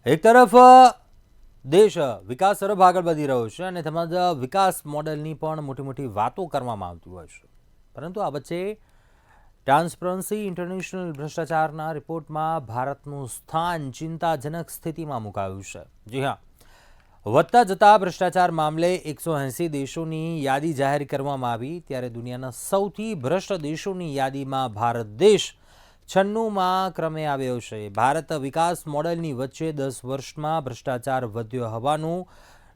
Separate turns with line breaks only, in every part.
એક તરફ દેશ વિકાસ તરફ આગળ વધી રહ્યો છે અને તેમજ વિકાસ મોડેલની પણ મોટી મોટી વાતો કરવામાં આવતી હોય છે, પરંતુ આ વચ્ચે ટ્રાન્સપરન્સી ઇન્ટરનેશનલ ભ્રષ્ટાચારના રિપોર્ટમાં ભારતનું સ્થાન ચિંતાજનક સ્થિતિમાં મુકાયું છે. જી હા, વધતા જતા ભ્રષ્ટાચાર મામલે 180 દેશોની યાદી જાહેર કરવામાં આવી ત્યારે દુનિયાના સૌથી ભ્રષ્ટ દેશોની યાદીમાં ભારત દેશ 96માં ક્રમે આવ્યો છે. ભારત વિકાસ મોડેલની વચ્ચે 10 વર્ષમાં ભ્રષ્ટાચાર વધ્યો હોવાનું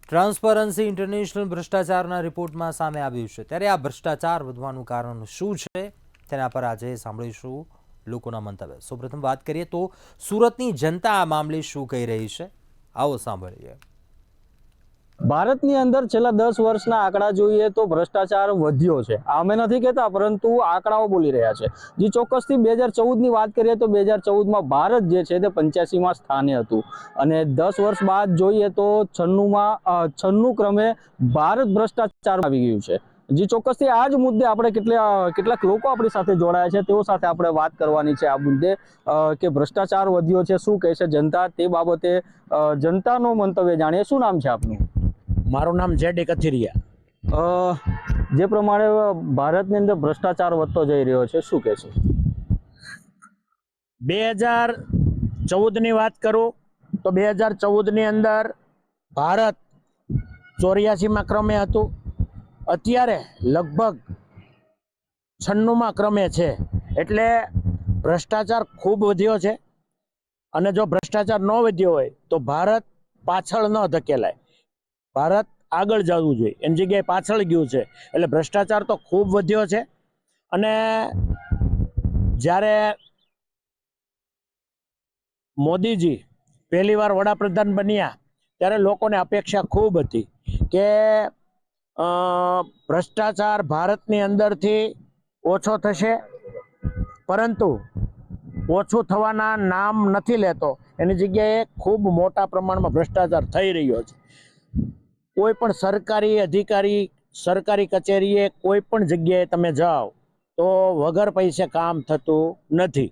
ટ્રાન્સપરન્સી ઇન્ટરનેશનલ ભ્રષ્ટાચારના રિપોર્ટમાં સામે આવ્યું છે. ત્યારે આ ભ્રષ્ટાચાર વધવાનું કારણ શું છે તેના પર આજે સાંભળીશું લોકોના મંતવ્ય. સૌપ્રથમ વાત કરીએ તો સુરતની જનતા આ મામલે શું કહી રહી છે, આવો સાંભળીએ.
ભારતની અંદર છેલ્લા 10 વર્ષના આંકડા જોઈએ તો ભ્રષ્ટાચાર વધ્યો છે. અમે નથી કહેતા, પરંતુ આંકડાઓ બોલી રહ્યા છે. જે ચોક્કસથી 2014ની વાત કરીએ તો 2014માં ભારત જે છે તે 85માં સ્થાને હતું અને 10 વર્ષ બાદ જોઈએ તો 96 ક્રમે ભારત ભ્રષ્ટાચાર આવી ગયું છે. જે ચોક્કસથી આ જ મુદ્દે આપણે કેટલાક લોકો આપણી સાથે જોડાયા છે, તેઓ સાથે આપણે વાત કરવાની છે આ મુદ્દે કે ભ્રષ્ટાચાર વધ્યો છે, શું કહે છે જનતા તે બાબતે જનતાનો મંતવ્ય જાણીએ. શું નામ છે આપનું?
મારું નામ જેડી કથિરિયા.
જે પ્રમાણે ભારતની અંદર ભ્રષ્ટાચાર વધતો જઈ રહ્યો છે, શું કહે છે?
2014ની વાત કરું તો 2014ની અંદર ભારત 84માં ક્રમે હતું. અત્યારે લગભગ 96માં ક્રમે છે. એટલે ભ્રષ્ટાચાર ખૂબ વધ્યો છે અને જો ભ્રષ્ટાચાર ન વધ્યો હોય તો ભારત પાછળ ન ધકેલાય. ભારત આગળ જવું જોઈએ, એની જગ્યાએ પાછળ ગયું છે. એટલે ભ્રષ્ટાચાર તો ખૂબ વધ્યો છે. અને જ્યારે મોદીજી પહેલી વાર વડાપ્રધાન બન્યા ત્યારે લોકોને અપેક્ષા ખૂબ હતી કે ભ્રષ્ટાચાર ભારતની અંદરથી ઓછો થશે, પરંતુ ઓછું થવાના નામ નથી લેતો. એની જગ્યાએ ખૂબ મોટા પ્રમાણમાં ભ્રષ્ટાચાર થઈ રહ્યો છે. કોઈ પણ સરકારી અધિકારી, સરકારી કચેરીએ, કોઈ પણ જગ્યાએ તમે જાઓ તો વગર પૈસે કામ થતું નથી.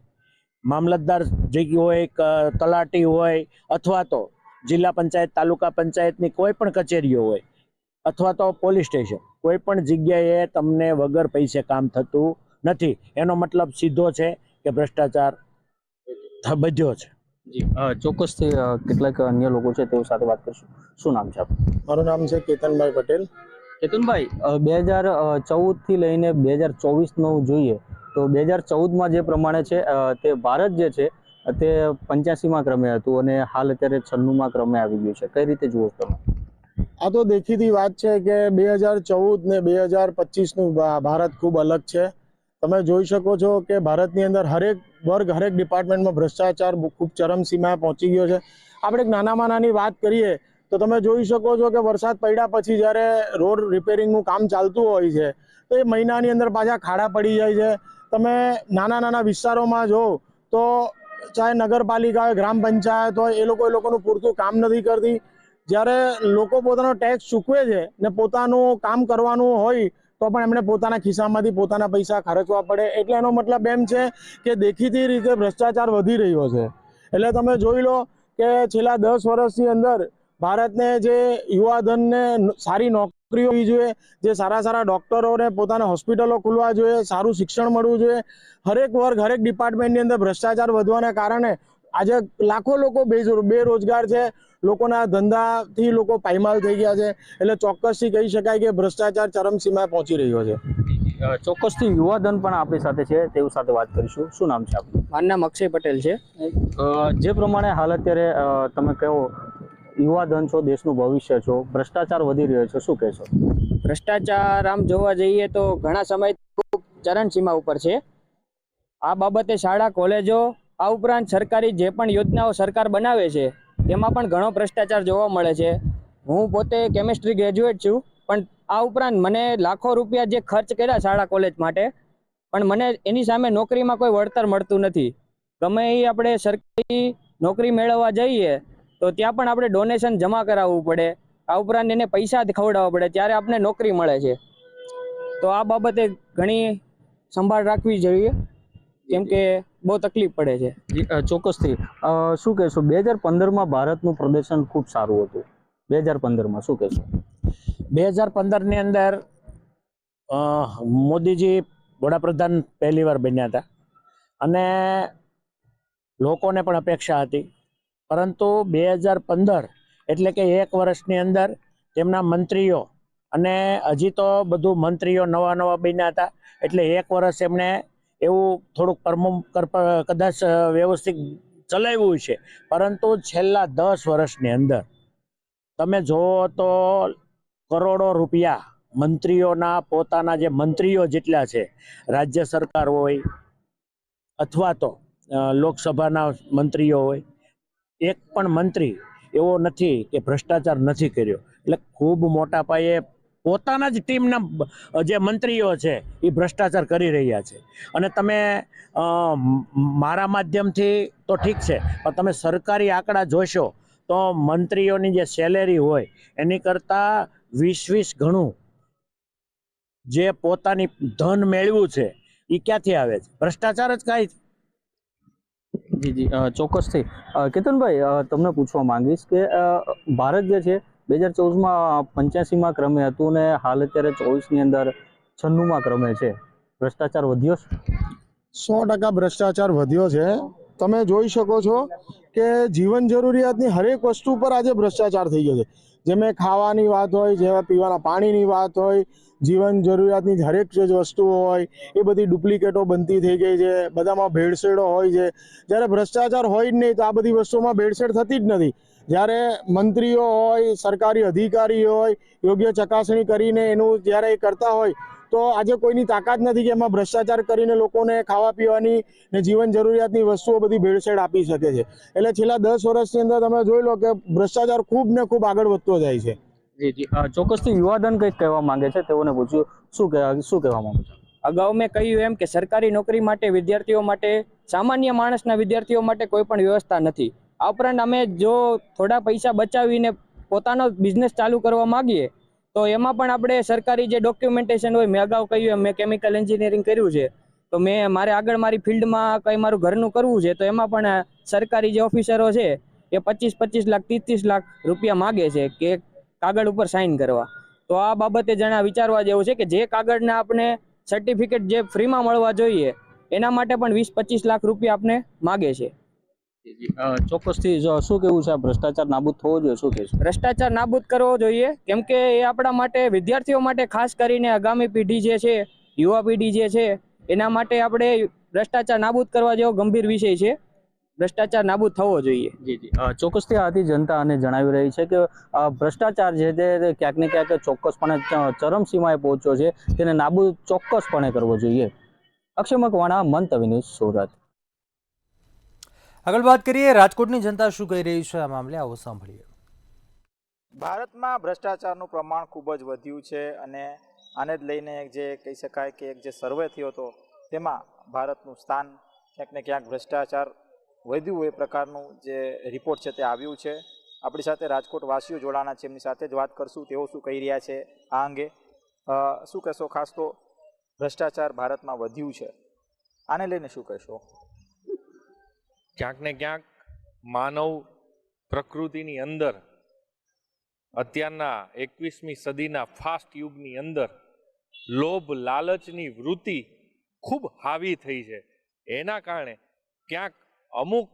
મામલતદાર જગ્યા હોય, તલાટી હોય, અથવા તો જિલ્લા પંચાયત, તાલુકા પંચાયતની કોઈ પણ કચેરીઓ હોય, અથવા તો પોલીસ સ્ટેશન, કોઈ પણ જગ્યાએ તમને વગર પૈસે કામ થતું નથી. એનો મતલબ સીધો છે કે ભ્રષ્ટાચાર વધ્યો છે.
ચોક્કસથી કેટલાક અન્ય લોકો છે તેઓ સાથે વાત કરીશું. શું નામ છે આપનું?
મારું નામ છે કેતનભાઈ પટેલ.
કેતનભાઈ, 2014 થી લઈને 2024નું જોઈએ તો 2014માં જે પ્રમાણે છે તે ભારત જે છે તે 85માં ક્રમે હતું અને હાલ અત્યારે 96માં ક્રમે આવી ગયું છે. કઈ રીતે જુઓ તમે?
આ તો દેખીતી વાત છે કે 2014 ને 2025નું ભારત ખૂબ અલગ છે. તમે જોઈ શકો છો કે ભારતની અંદર હરેક વર્ગ, હરેક ડિપાર્ટમેન્ટમાં ભ્રષ્ટાચાર ખૂબ ચરમસીમાએ પહોંચી ગયો છે. આપણે એક નાનામાં નાની વાત કરીએ તો તમે જોઈ શકો છો કે વરસાદ પડ્યા પછી જ્યારે રોડ રિપેરિંગનું કામ ચાલતું હોય છે તો એ મહિનાની અંદર પાછા ખાડા પડી જાય છે. તમે નાના નાના વિસ્તારોમાં જો તો ચાહે નગરપાલિકા હોય, ગ્રામ પંચાયત હોય, એ લોકોનું પૂરતું કામ નથી કરતી. જ્યારે લોકો પોતાનો ટેક્સ ચૂકવે છે ને પોતાનું કામ કરવાનું હોય તો પણ એમણે પોતાના ખિસ્સામાંથી પોતાના પૈસા ખર્ચવા પડે. એટલે એનો મતલબ એમ છે કે દેખીતી રીતે ભ્રષ્ટાચાર વધી રહ્યો છે. એટલે તમે જોઈ લો કે છેલ્લા 10 વર્ષની અંદર ભારતને જે યુવાધનને સારી નોકરીઓ હોવી જોઈએ, જે સારા સારા ડૉક્ટરોને પોતાના હોસ્પિટલો ખોલવા જોઈએ, સારું શિક્ષણ મળવું જોઈએ. હરેક વર્ગ, હરેક ડિપાર્ટમેન્ટની અંદર ભ્રષ્ટાચાર વધવાને કારણે આજે લાખો લોકો બેરોજગાર છે. લોકોના ધંધાથી લોકો પાયમાલ થઈ ગયા છે. એટલે ચોક્કસથી કહી શકાય કે ભ્રષ્ટાચાર ચરમસીમાએ પહોંચી રહ્યો છે.
ચોક્કસથી યુવાધન પણ આપણી સાથે છે, તેઓ સાથે વાત કરીશું. શું નામ છે આપનું?
મારું નામ અક્ષય પટેલ છે.
જે પ્રમાણે હાલ અત્યારે તમે કહો યુવાધન છો, દેશનું ભવિષ્ય છો, ભ્રષ્ટાચાર વધી રહ્યો છે, શું કહેશો?
ભ્રષ્ટાચાર આમ જોવા જઈએ તો ઘણા સમય ખૂબ ચરણસીમા ઉપર છે. આ બાબતે શાળા, કોલેજો, આ ઉપરાંત સરકારી જે પણ યોજનાઓ સરકાર બનાવે છે તેમાં પણ ઘણો ભ્રષ્ટાચાર જોવા મળે છે. હું પોતે કેમિસ્ટ્રી ગ્રેજ્યુએટ છું, પણ આ ઉપરાંત મને લાખો રૂપિયા જે ખર્ચ કર્યા શાળા કોલેજ માટે, પણ મને એની સામે નોકરીમાં કોઈ વળતર મળતું નથી. ગમે એ આપણે સરકારી નોકરી મેળવવા જઈએ તો ત્યાં પણ આપણે ડોનેશન જમા કરાવવું પડે. આ ઉપરાંત એને પૈસા ખવડાવવા પડે ત્યારે આપણે નોકરી મળે છે. તો આ બાબતે ઘણી સંભાળ રાખવી જોઈએ, કેમ કે બહુ તકલીફ પડે છે.
જી, ચોક્કસથી શું કહેશો 2015માં ભારતનું પ્રદર્શન ખૂબ સારું હતું. 2015માં શું કહેશો?
2015ની અંદર મોદીજી વડાપ્રધાન પહેલી વાર બન્યા હતા અને લોકોને પણ અપેક્ષા હતી, પરંતુ 2015 એટલે કે 1 વર્ષની અંદર તેમના મંત્રીઓ, અને હજી તો બધું મંત્રીઓ નવા નવા બન્યા હતા એટલે 1 વર્ષ એમણે એવું થોડુંક કદાચ વ્યવસ્થિત ચલાવ્યું છે, પરંતુ છેલ્લા 10 વર્ષની અંદર તમે જુઓ તો કરોડો રૂપિયા મંત્રીઓના, પોતાના જે મંત્રીઓ જેટલા છે, રાજ્ય સરકાર હોય અથવા તો લોકસભાના મંત્રીઓ હોય, એક પણ મંત્રી એવો નથી કે ભ્રષ્ટાચાર નથી કર્યો. એટલે ખૂબ મોટા પાયે પોતાના જ ટીમના જે મંત્રીઓ છે એ ભ્રષ્ટાચાર કરી રહ્યા છે. અને તમે મારા માધ્યમથી તો ઠીક છે, પણ તમે સરકારી આંકડા જોશો તો મંત્રીઓની જે સેલેરી હોય એની કરતાં 20 ગણું જે પોતાની ધન મેળવ્યું છે એ ક્યાંથી આવે છે? ભ્રષ્ટાચાર જ કાંઈ.
જી જી, ચોક્કસથી. કેતનભાઈ, તમને પૂછવા માંગીશ કે ભારત જે છે 2014માં 85માં ક્રમે હતું ને હાલ અત્યારે 24ની અંદર 96માં ક્રમે છે. ભ્રષ્ટાચાર વધ્યો છે?
100% ભ્રષ્ટાચાર વધ્યો છે. તમે જોઈ શકો છો કે જીવન જરૂરિયાતની હરેક વસ્તુ પર આજે ભ્રષ્ટાચાર થઈ ગયો છે. જેમ ખાવાની વાત હોય, જેવા પીવાના પાણીની વાત હોય, જીવન જરૂરિયાતની હરેક જે વસ્તુઓ હોય એ બધી ડુપ્લિકેટો બનતી થઈ ગઈ છે. બધામાં ભેળસેળો હોય છે. જ્યારે ભ્રષ્ટાચાર હોય જ નહીં તો આ બધી વસ્તુઓમાં ભેળસેળ થતી જ નથી. જ્યારે મંત્રીઓ હોય, સરકારી અધિકારી હોય, યોગ્ય ચકાસણી કરીને એનું જ્યારે એ કરતા હોય તો આજે કોઈની તાકાત નથી કે એમાં ભ્રષ્ટાચાર કરીને લોકોને ખાવા પીવાની ને જીવન જરૂરિયાતની વસ્તુઓ બધી ભેળસેળ આપી શકે છે. એટલે છેલ્લા 10 વર્ષની અંદર તમે જોઈ લો કે ભ્રષ્ટાચાર ખૂબ ને ખૂબ આગળ વધતો જાય છે.
જી જી, ચોક્કસથી. યુવાધન કંઈક કહેવા માંગે છે, તેઓને પૂછ્યું શું કહેવા માંગુ છો?
અગાઉ મેં કહ્યું એમ કે સરકારી નોકરી માટે વિદ્યાર્થીઓ માટે, સામાન્ય માણસના વિદ્યાર્થીઓ માટે કોઈ પણ વ્યવસ્થા નથી. આ ઉપરાંત અમે જો થોડા પૈસા બચાવીને પોતાનો બિઝનેસ ચાલુ કરવા માંગીએ તો એમાં પણ આપણે સરકારી જે ડોક્યુમેન્ટેશન હોય, મેં અગાઉ કહ્યું એમ મેં કેમિકલ એન્જિનિયરિંગ કર્યું છે, તો મારે આગળ મારી ફિલ્ડમાં કંઈ મારું ઘરનું કરવું છે તો એમાં પણ સરકારી જે ઓફિસરો છે એ 25 લાખ 30 લાખ રૂપિયા માગે છે કે કાગળ ઉપર સાઇન કરવા. તો આ બાબતે વિચારવા જેવું છે કે જે કાગળના આપણે સર્ટિફિકેટ જે ફ્રીમાં મળવા જોઈએ એના માટે પણ 20-25 લાખ રૂપિયા આપણે માગે છે.
ચોક્કસથી. શું કેવું છે, આ ભ્રષ્ટાચાર નાબૂદ થવો જોઈએ? શું કહેશો?
ભ્રષ્ટાચાર નાબૂદ કરવો જોઈએ, કેમ કે એ આપણા માટે, વિદ્યાર્થીઓ માટે ખાસ કરીને, આગામી પેઢી જે છે, યુવા પેઢી જે છે એના માટે આપણે ભ્રષ્ટાચાર નાબૂદ કરવા જેવો ગંભીર વિષય છે. ભ્રષ્ટાચાર નાબૂદ થવો જોઈએ.
જી જી, ચોક્કસથી. આથી જનતા આને જણાવી રહી છે કે ભ્રષ્ટાચાર છે તે ક્યાંક ને ક્યાંક ચોક્કસપણે ચરમસીમાએ પહોંચ્યો છે, તેને નાબૂદ ચોક્કસપણે કરવો જોઈએ. અક્ષય મકવાણા, મંતવ્ય ન્યૂઝ, સુરત.
આગળ વાત કરીએ રાજકોટની જનતા શું કહી રહી છે આ મામલે, આવો સાંભળીએ.
ભારતમાં ભ્રષ્ટાચારનું પ્રમાણ ખૂબ જ વધ્યું છે અને આને જ લઈને જે કહી શકાય કે એક જે સર્વે થયો હતો તેમાં ભારતનું સ્થાન ક્યાંક ને ક્યાંક ભ્રષ્ટાચાર વધ્યું એ પ્રકારનું જે રિપોર્ટ છે તે આવ્યું છે. આપણી સાથે રાજકોટ વાસીઓ જોડાણા છે, એમની સાથે જ વાત કરશું તેઓ શું કહી રહ્યા છે આ અંગે. શું કહેશો? ખાસ તો ભ્રષ્ટાચાર ભારતમાં વધ્યું છે, આને લઈને શું કહેશો?
ક્યાંક ને ક્યાંક માનવ પ્રકૃતિની અંદર અત્યારના 21મી સદીના ફાસ્ટ યુગની અંદર લોભ લાલચની વૃત્તિ ખૂબ હાવી થઈ છે. એના કારણે ક્યાંક અમુક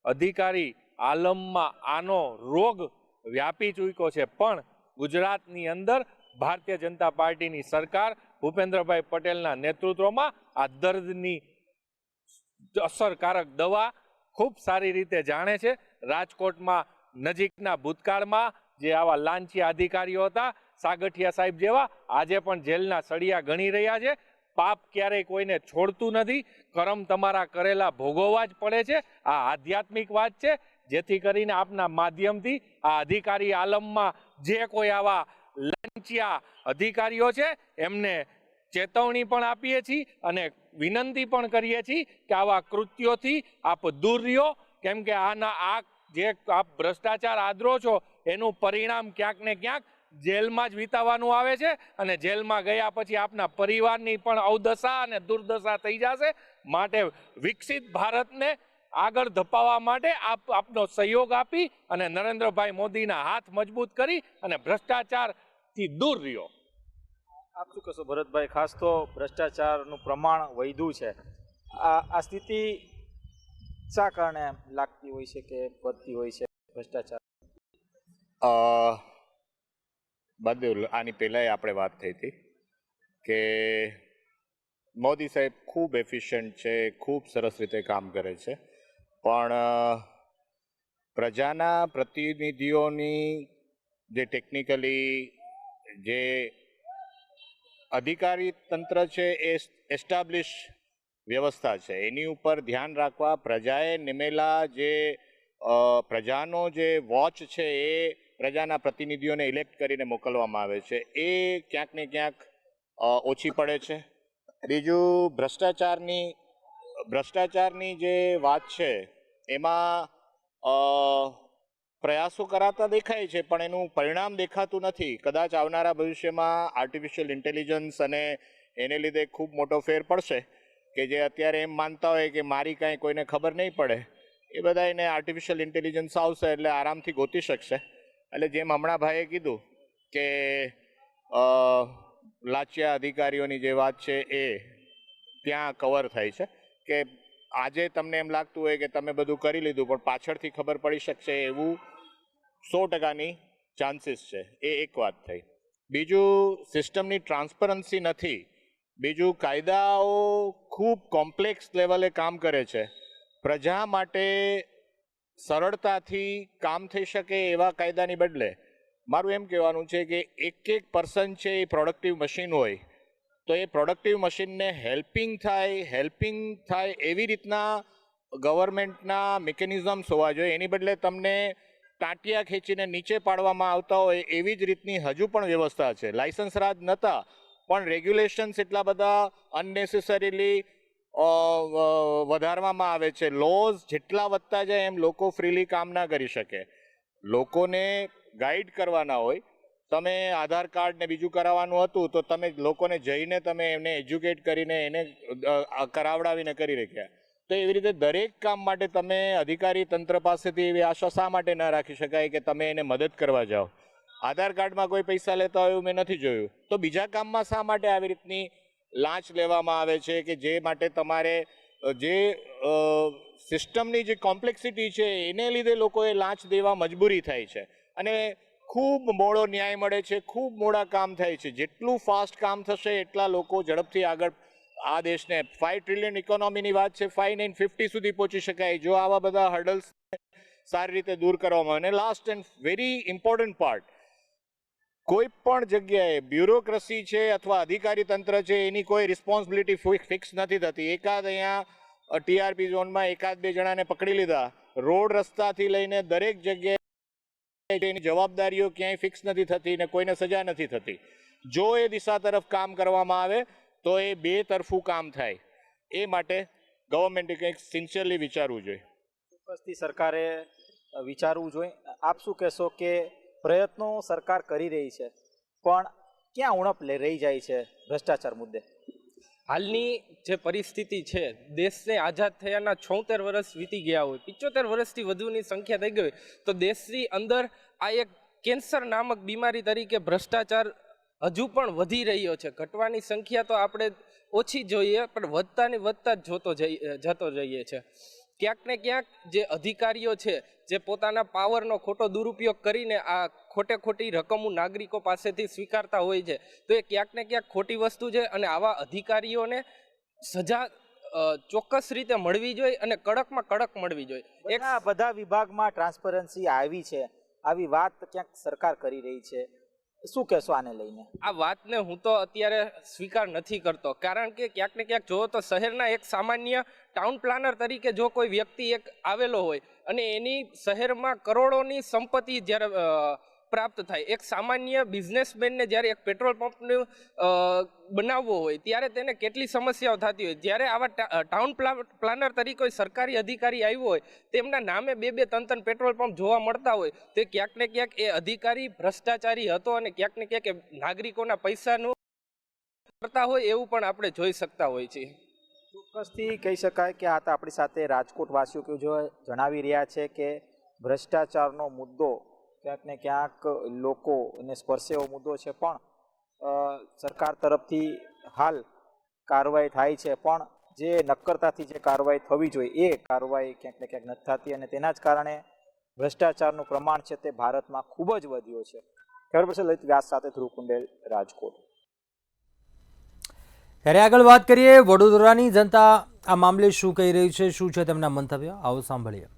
અધિકારી આલમમાં આનો રોગ વ્યાપી ચૂક્યો છે. પણ ગુજરાતની અંદર ભારતીય જનતા પાર્ટીની સરકાર ભૂપેન્દ્રભાઈ પટેલના નેતૃત્વમાં આ દર્દની અસરકારક દવા ખૂબ સારી રીતે જાણે છે. રાજકોટમાં નજીકના ભૂતકાળમાં જે આવા લાંચિયા અધિકારીઓ હતા, સાગઠિયા સાહેબ જેવા, આજે પણ જેલના સળિયા ગણી રહ્યા છે. પાપ ક્યારેય કોઈને છોડતું નથી, કરમ તમારા કરેલા ભોગવવા જ પડે છે. આ આધ્યાત્મિક વાત છે, જેથી કરીને આપના માધ્યમથી આ અધિકારી આલમમાં જે કોઈ આવા લાંચિયા અધિકારીઓ છે એમને ચેતવણી પણ આપીએ છીએ અને વિનંતી પણ કરીએ છીએ કે આવા કૃત્યોથી આપ દૂર રહ્યો, કેમ કે આ જે આપ ભ્રષ્ટાચાર આદરો છો એનું પરિણામ ક્યાંક ને ક્યાંક જેલમાં જ વિતાવવાનું આવે છે અને જેલમાં ગયા પછી આપના પરિવારની પણ અવદશા અને દુર્દશા થઈ જશે. માટે વિકસિત ભારતને આગળ ધપાવવા માટે આપનો સહયોગ આપી અને નરેન્દ્રભાઈ મોદીના હાથ મજબૂત કરી અને ભ્રષ્ટાચારથી દૂર રહ્યો.
આપ શું કહેશો ભરતભાઈ? ખાસ તો ભ્રષ્ટાચારનું પ્રમાણ વધ્યું છે. આ સ્થિતિ શા કારણે લાગતી હોય છે કે વધતી હોય છે ભ્રષ્ટાચાર?
બધું આની પહેલાંય આપણે વાત થઈ હતી કે મોદી સાહેબ ખૂબ એફિશિયન્ટ છે, ખૂબ સરસ રીતે કામ કરે છે, પણ પ્રજાના પ્રતિનિધિઓની જે ટેકનિકલી જે અધિકારી તંત્ર છે એ એસ્ટાબ્લિશ વ્યવસ્થા છે એની ઉપર ધ્યાન રાખવા પ્રજાએ નિમેલા જે પ્રજાનો જે વોચ છે એ પ્રજાના પ્રતિનિધિઓને ઇલેક્ટ કરીને મોકલવામાં આવે છે એ ક્યાંક ને ક્યાંક ઓછી પડે છે. બીજું ભ્રષ્ટાચારની જે વાત છે એમાં પ્રયાસો કરાતા દેખાય છે પણ એનું પરિણામ દેખાતું નથી. કદાચ આવનારા ભવિષ્યમાં આર્ટિફિશિયલ ઇન્ટેલિજન્સ અને એને લીધે ખૂબ મોટો ફેર પડશે કે જે અત્યારે એમ માનતા હોય કે મારી કાંઈ કોઈને ખબર નહીં પડે એ બધા એને આર્ટિફિશિયલ ઇન્ટેલિજન્સ આવશે એટલે આરામથી ગોતી શકશે. એટલે જેમ હમણાં ભાઈએ કીધું કે લાંચિયા અધિકારીઓની જે વાત છે એ ત્યાં કવર થાય છે કે આજે તમને એમ લાગતું હોય કે તમે બધું કરી લીધું પણ પાછળથી ખબર પડી શકશે એવું 100%ની ચાન્સીસ છે. એ એક વાત થઈ. બીજું સિસ્ટમની ટ્રાન્સપરન્સી નથી. બીજું કાયદાઓ ખૂબ કોમ્પ્લેક્સ લેવલે કામ કરે છે. પ્રજા માટે સરળતાથી કામ થઈ શકે એવા કાયદાની બદલે મારું એમ કહેવાનું છે કે એક પર્સન છે એ પ્રોડક્ટિવ મશીન હોય તો એ પ્રોડક્ટિવ મશીનને હેલ્પિંગ થાય એવી રીતના ગવર્મેન્ટના મિકેનિઝમ્સ હોવા જોઈએ. એની બદલે તમને ટાંટિયા ખેંચીને નીચે પાડવામાં આવતા હોય એવી જ રીતની હજુ પણ વ્યવસ્થા છે. લાયસન્સ રાજ નહોતા પણ રેગ્યુલેશન્સ એટલા બધા અનનેસેસરીલી વધારવામાં આવે છે. લોઝ જેટલા વધતા જાય એમ લોકો ફ્રીલી કામ ના કરી શકે. લોકોને ગાઈડ કરવાના હોય. તમે આધાર કાર્ડ ને બીજું કરાવવાનું હતું તો તમે લોકોને જઈને તમે એમને એજ્યુકેટ કરીને એને કરાવડાવીને કરી રાખ્યા. તો એવી રીતે દરેક કામ માટે તમે અધિકારી તંત્ર પાસેથી એવી આશા શા માટે ના રાખી શકાય કે તમે એને મદદ કરવા જાઓ? આધાર કાર્ડમાં કોઈ પૈસા લેતા હોય એવું મેં નથી જોયું. તો બીજા કામમાં શા માટે આવી રીતની લાંચ લેવામાં આવે છે કે જે માટે તમારે જે સિસ્ટમની જે કોમ્પ્લેક્સિટી છે એને લીધે લોકોએ લાંચ દેવા મજબૂરી થાય છે અને ખૂબ મોડો ન્યાય મળે છે, ખૂબ મોડા કામ થાય છે. જેટલું ફાસ્ટ કામ થશે એટલા લોકો ઝડપથી આગળ આ દેશને 5 ટ્રિલિયન ઇકોનોમીની વાત છે 5 9 50 સુધી પહોંચી શકાય જો આવા બધા હર્ડલ્સ સારી રીતે દૂર કરવામાં આવે. અને last and very important part, કોઈ પણ જગ્યાએ બ્યુરોક્રસી છે અથવા અધિકારી તંત્ર છે એની કોઈ રિસ્પોન્સિબિલિટી ફિક્સ નથી થતી. એકાદ અહીંયા ટીઆરપી ઝોનમાં એકાદ બે જણાને પકડી લીધા, રોડ રસ્તાથી લઈને દરેક જગ્યાએ એની જવાબદારીઓ ક્યાંય ફિક્સ નથી થતી ને કોઈને સજા નથી થતી. જો એ દિશા તરફ કામ કરવામાં આવે તો એ બે તરફું કામ થાય. એ માટે ગવર્મેન્ટે કંઈક સિન્સિયરલી વિચારવું જોઈએ.
ચોક્કસથી સરકારે વિચારવું જોઈએ. આપ શું કહેશો કે પ્રયત્નો સરકાર કરી રહી છે પણ ક્યાં ઉણપ રહી જાય છે ભ્રષ્ટાચાર મુદ્દે?
હાલની જે પરિસ્થિતિ છે, દેશને આઝાદ થયાના 76 વર્ષ વીતી ગયા હોય, 75 વર્ષથી વધુની સંખ્યા થઈ ગઈ હોય તો દેશની અંદર આ એક કેન્સર નામક બીમારી તરીકે ભ્રષ્ટાચાર હજુ પણ વધી રહ્યો છે. ઘટવાની સંખ્યા તો આપણે ઓછી જોઈએ પણ વધતાની વધતા જ જતો જઈએ છે. ક્યાંક ને ક્યાંક જે અધિકારીઓ છે જે પોતાના પાવરનો ખોટો દુરુપયોગ કરીને આ ખોટી રકમો નાગરિકો પાસેથી સ્વીકારતા હોય છે તો એ ક્યાંક ને ક્યાંક ખોટી વસ્તુ છે અને આવા અધિકારીઓને સજા ચોક્કસ રીતે મળવી જોઈએ અને કડકમાં કડક મળવી જોઈએ.
બધા વિભાગમાં ટ્રાન્સપરન્સી આવી છે, આવી વાત ક્યાંક સરકાર કરી રહી છે, શું કહેશો આને લઈને?
આ વાતને હું તો અત્યારે સ્વીકાર નથી કરતો, કારણ કે ક્યાંક ને ક્યાંક જોવો તો શહેરના એક સામાન્ય ટાઉન પ્લાનર તરીકે જો કોઈ વ્યક્તિ એક આવેલો હોય અને એની શહેરમાં કરોડોની સંપત્તિ જ્યારે પ્રાપ્ત થાય. એક સામાન્ય બિઝનેસમેનને જ્યારે એક પેટ્રોલ પંપનું બનાવવો હોય ત્યારે તેને કેટલી સમસ્યાઓ થતી હોય. જ્યારે આવા ટાઉન પ્લાનર તરીકે કોઈ સરકારી અધિકારી આવ્યો હોય તેમના નામે 2-3 પેટ્રોલ પંપ જોવા મળતા હોય તો ક્યાંક ને ક્યાંક એ અધિકારી ભ્રષ્ટાચારી હતો અને ક્યાંક ને ક્યાંક એ નાગરિકોના પૈસાનું કરતા હોય એવું પણ આપણે જોઈ શકતા હોય છે.
ચોક્કસથી કહી શકાય કે આ તો આપણી સાથે રાજકોટવાસીઓ કે જો જણાવી રહ્યા છે કે ભ્રષ્ટાચારનો મુદ્દો ક્યાંક ને ક્યાંક લોકોને સ્પર્શે એવો મુદ્દો છે, પણ સરકાર તરફથી હાલ કાર્યવાહી થાય છે, પણ જે નક્કરતાથી જે કાર્યવાહી થવી જોઈએ એ કાર્યવાહી ક્યાંક ને ક્યાંક નથી થતી અને તેના જ કારણે ભ્રષ્ટાચારનું પ્રમાણ છે તે ભારતમાં ખૂબ જ વધ્યો છે. ખબર પડશે લલિત વ્યાસ સાથે ધ્રુવ કુંડેલ, રાજકોટ.
ત્યારે આગળ વાત કરીએ વડોદરાની જનતા આ મામલે શું કહી રહી છે, શું છે તેમના મંતવ્ય, આવો સાંભળીએ.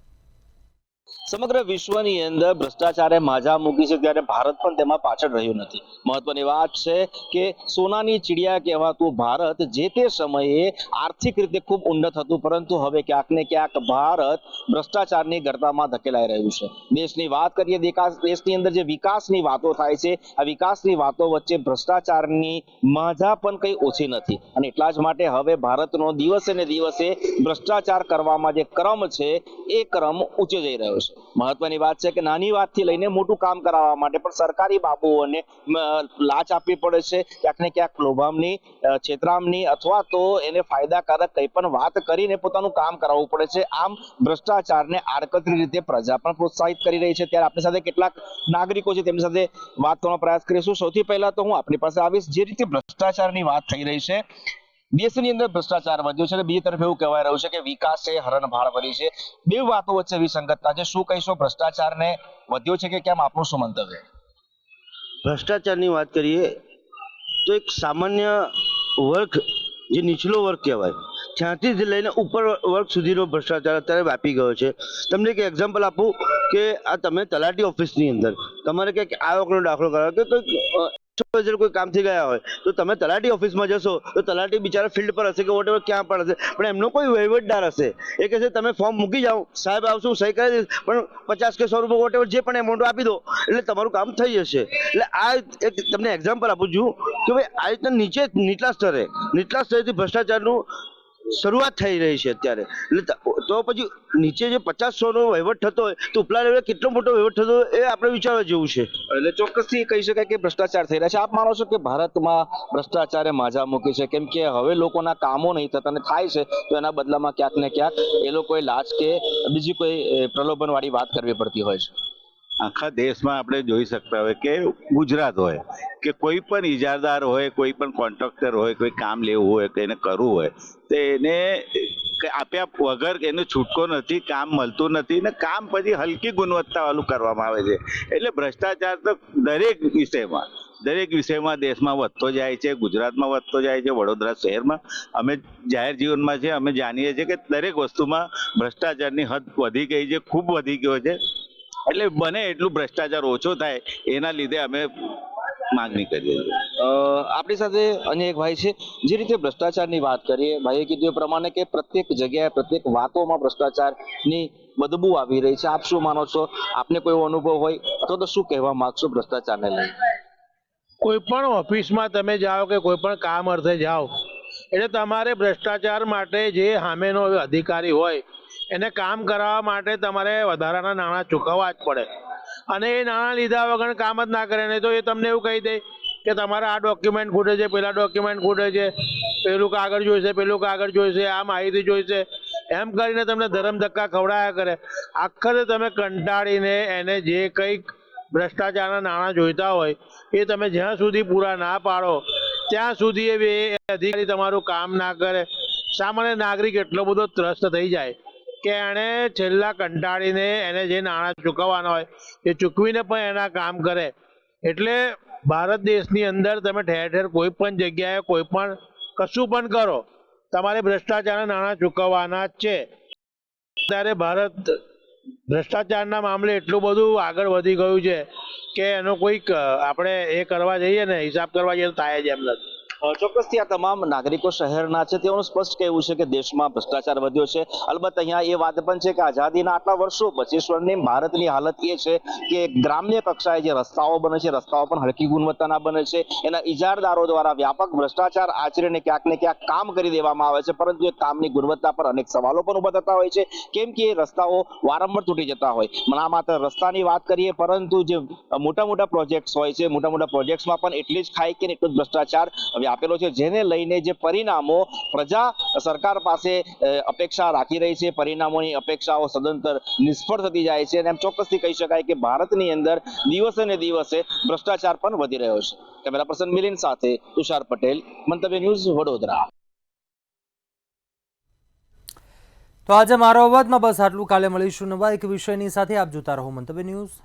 સમગ્ર વિશ્વની અંદર ભ્રષ્ટાચારે માજા મૂકી છે ત્યારે ભારત પણ તેમાં પાછળ રહ્યું નથી. મહત્વની વાત છે કે સોનાની ચીડિયા કહેવાતું ભારત જે તે સમયે આર્થિક રીતે ખૂબ ઉન્નત હતું, પરંતુ હવે ક્યાંક ને ક્યાંક ભારત ભ્રષ્ટાચારની ગર્તામાં ધકેલાઈ રહ્યું છે. દેશની વાત કરીએ, દેશની અંદર જે વિકાસની વાતો થાય છે, આ વિકાસની વાતો વચ્ચે ભ્રષ્ટાચારની માજા પણ કંઈ ઓછી નથી અને એટલા જ માટે હવે ભારતનો દિવસે ને દિવસે ભ્રષ્ટાચાર કરવામાં જે ક્રમ છે એ ક્રમ ઊંચે જઈ રહ્યો છે. મહત્વની વાત છે કે નાની વાતથી લઈને મોટું કામ કરાવવા માટે પણ સરકારી બાબુઓને લાંચ આપવી પડે છે, ક્યાંક ને ક્યાંક લોભામણી, છેતરામણી અથવા તો એને ફાયદાકારક કંઈ પણ વાત કરીને પોતાનું કામ કરાવવું પડે છે. આમ ભ્રષ્ટાચારને આડકતરી રીતે પ્રજા પણ પ્રોત્સાહિત કરી રહી છે. ત્યારે આપણી સાથે કેટલાક નાગરિકો છે તેમની સાથે વાત કરવાનો પ્રયાસ કરીશું. સૌથી પહેલા તો હું આપણી પાસે આવીશ, જે રીતે ભ્રષ્ટાચારની વાત થઈ રહી છે, દેશની અંદર ભ્રષ્ટાચાર વધ્યો છે અને બીજી તરફ એવું કહેવાય રહ્યું છે કે વિકાસે હરણફાળ ભરી છે. બે વાતો વચ્ચે વિસંગતતા છે. શું કહીશો, ભ્રષ્ટાચારને વધ્યો છે કે કેમ, આપનું શું મંતવ્ય?
ભ્રષ્ટાચારની વાત કરીએ તો એક સામાન્ય વર્ગ, જે નીચલો વર્ગ કહેવાય, ત્યાંથી જ લઈને ઉપર વર્ગ સુધીનો ભ્રષ્ટાચાર અત્યારે વ્યાપી ગયો છે. તમને એક એક્ઝામ્પલ આપું કે આ તમે તલાટી ઓફિસની અંદર તમારે કંઈક આવકનો દાખલો કરાવો કે કંઈક કોઈ કામથી ગયા હોય તો તમે તલાટી ઓફિસમાં જશો તો તલાટી બિચારા ફિલ્ડ પર હશે કે વોટેવર ક્યાં પણ હશે, પણ એમનો કોઈ વહીવટદાર હશે, એ કહેશે તમે ફોર્મ મૂકી જાઓ, સાહેબ આવશું, સહી કરી દઈશ, પણ 50 કે 100 રૂપિયા વોટેવર જે પણ એમાઉન્ટ આપી દો એટલે તમારું કામ થઈ જશે. એટલે આ એક તમને એક્ઝામ્પલ આપું છું કે ભાઈ આ રીતના નીચલા સ્તરેથી ભ્રષ્ટાચારનું શરૂઆત થઈ રહી છે અત્યારે. એટલે તો પછી નીચે જે 50-100નો વહીવટ થતો હોય તો ઉપલા લેવલે કેટલો મોટો વહીવટ થતો હોય એ આપણે વિચારવા જેવું છે.
એટલે ચોક્કસથી કહી શકાય કે ભ્રષ્ટાચાર થઈ રહ્યા છે. આપ માનો છો કે ભારતમાં ભ્રષ્ટાચારે માજા મૂકી છે, કેમ કે હવે લોકોના કામો નહીં થતા અને થાય છે તો એના બદલામાં ક્યાંક ને ક્યાંક એ લોકોએ લાંચ કે બીજી કોઈ પ્રલોભનવાળી વાત કરવી પડતી હોય છે?
આખા દેશમાં આપણે જોઈ શકતા હોય કે ગુજરાત હોય કે કોઈ પણ ઇજારદાર હોય, કોઈ પણ કોન્ટ્રાક્ટર હોય, કોઈ કામ લેવું હોય કે એને કરવું હોય તો એને આપ્યા વગર એનો છૂટકો નથી, કામ મળતું નથી ને કામ પછી હલકી ગુણવત્તાવાળું કરવામાં આવે છે. એટલે ભ્રષ્ટાચાર તો દરેક વિષયમાં દેશમાં વધતો જાય છે, ગુજરાતમાં વધતો જાય છે, વડોદરા શહેરમાં અમે જાહેર જીવનમાં છે, અમે જાણીએ છીએ કે દરેક વસ્તુમાં ભ્રષ્ટાચારની હદ વધી ગઈ છે, ખૂબ વધી ગયો છે. એટલે બને એટલું ભ્રષ્ટાચાર ઓછો થાય એના લીધે અમે માંગણી કરીએ છીએ.
આપણી સાથે અન્ય એક ભાઈ છે, જે રીતે ભ્રષ્ટાચારની વાત કરીએ, ભાઈએ કીધું એ પ્રમાણે કે પ્રત્યેક જગ્યાએ પ્રત્યેક વાતોમાં ભ્રષ્ટાચારની બદબુ આવી રહી છે. આપ શું માનો છો, આપને કોઈ અનુભવ હોય અથવા તો શું કહેવા માંગશો ભ્રષ્ટાચારને લઈને?
કોઈ પણ ઓફિસમાં તમે જાઓ કે કોઈ પણ કામ અર્થે જાઓ એટલે તમારે ભ્રષ્ટાચાર માટે જે સામેનો અધિકારી હોય એને કામ કરાવવા માટે તમારે વધારાના નાણાં ચૂકવવા જ પડે અને એ નાણાં લીધા વગર કામ જ ના કરે. નહીં તો એ તમને એવું કહી દે કે તમારે આ ડોક્યુમેન્ટ ખૂટે છે, પેલા ડોક્યુમેન્ટ ખૂટે છે, પેલું કાગળ જોઈશે, પેલું કાગળ જોઈશે, આ માહિતી જોઈશે, એમ કરીને તમને ધરમ ધક્કા ખવડાયા કરે. આખરે તમે કંટાળીને એને જે કંઈક ભ્રષ્ટાચારના નાણાં જોઈતા હોય એ તમે જ્યાં સુધી પૂરા ના પાડો ત્યાં સુધી એ અધિકારી તમારું કામ ના કરે. સામાન્ય નાગરિક એટલો બધો ત્રસ્ત થઈ જાય કે એણે છેલ્લા કંટાળીને એને જે નાણાં ચૂકવવાના હોય એ ચૂકવીને પણ એના કામ કરે. એટલે ભારત દેશની અંદર તમે ઠેર ઠેર કોઈ પણ જગ્યાએ કોઈ પણ કશું પણ કરો તમારે ભ્રષ્ટાચારના નાણાં ચૂકવવાના જ છે. ત્યારે ભારત ભ્રષ્ટાચારના મામલે એટલું બધું આગળ વધી ગયું છે કે એનો કોઈક આપણે એ કરવા જઈએ ને હિસાબ કરવા જઈએ તો થાય જ એમ નથી.
ચોક્કસથી આ તમામ નાગરિકો શહેરના છે તેઓનું સ્પષ્ટ કહેવું છે કે દેશમાં ભ્રષ્ટાચાર વધ્યો છે. અલબત્ત અહીંયા એ વાત પણ છે કે આઝાદીના આટલા વર્ષો પછી સ્વર્ણિમ ભારતની હાલત એ છે કે ગ્રામ્ય કક્ષાએ જે રસ્તાઓ બને છે રસ્તાઓ પણ હલકી ગુણવત્તાના બને છે. એના ઇજારદારો દ્વારા વ્યાપક ભ્રષ્ટાચાર આચરીને ક્યાંક ને ક્યાંક કામ કરી દેવામાં આવે છે, પરંતુ એ કામની ગુણવત્તા પર અનેક સવાલો પણ ઉભા થતા હોય છે, કેમ કે એ રસ્તાઓ વારંવાર તૂટી જતા હોય. ના માત્ર રસ્તાની વાત કરીએ, પરંતુ જે મોટા મોટા પ્રોજેક્ટ્સ હોય છે, મોટા મોટા પ્રોજેક્ટ્સમાં પણ એટલી જ ખાઈ કે એટલો જ ભ્રષ્ટાચાર વ્યાપેલો છે, જેને લઈને જે પરિણામો પ્રજા સરકાર પાસે અપેક્ષા રાખી રહી છે, પરિણામોની અપેક્ષાઓ સદંતર નિષ્ફળ થતી જાય છે. અને એમ ચોક્કસથી કહી શકાય કે ભારતની અંદર દિવસે ને દિવસે ભ્રષ્ટાચાર પણ વધી રહ્યો છે. કેમેરા પર્સન મિલિંદ સાથે તુષાર પટેલ, મંતવ્ય ન્યૂઝ, વડોદરા.
તો આજે મારો અવાજમાં બસ આટલું. કાલે મળીશું નવા એક વિષયની સાથે. આપ જોતા રહો મંતવ્ય ન્યૂઝ.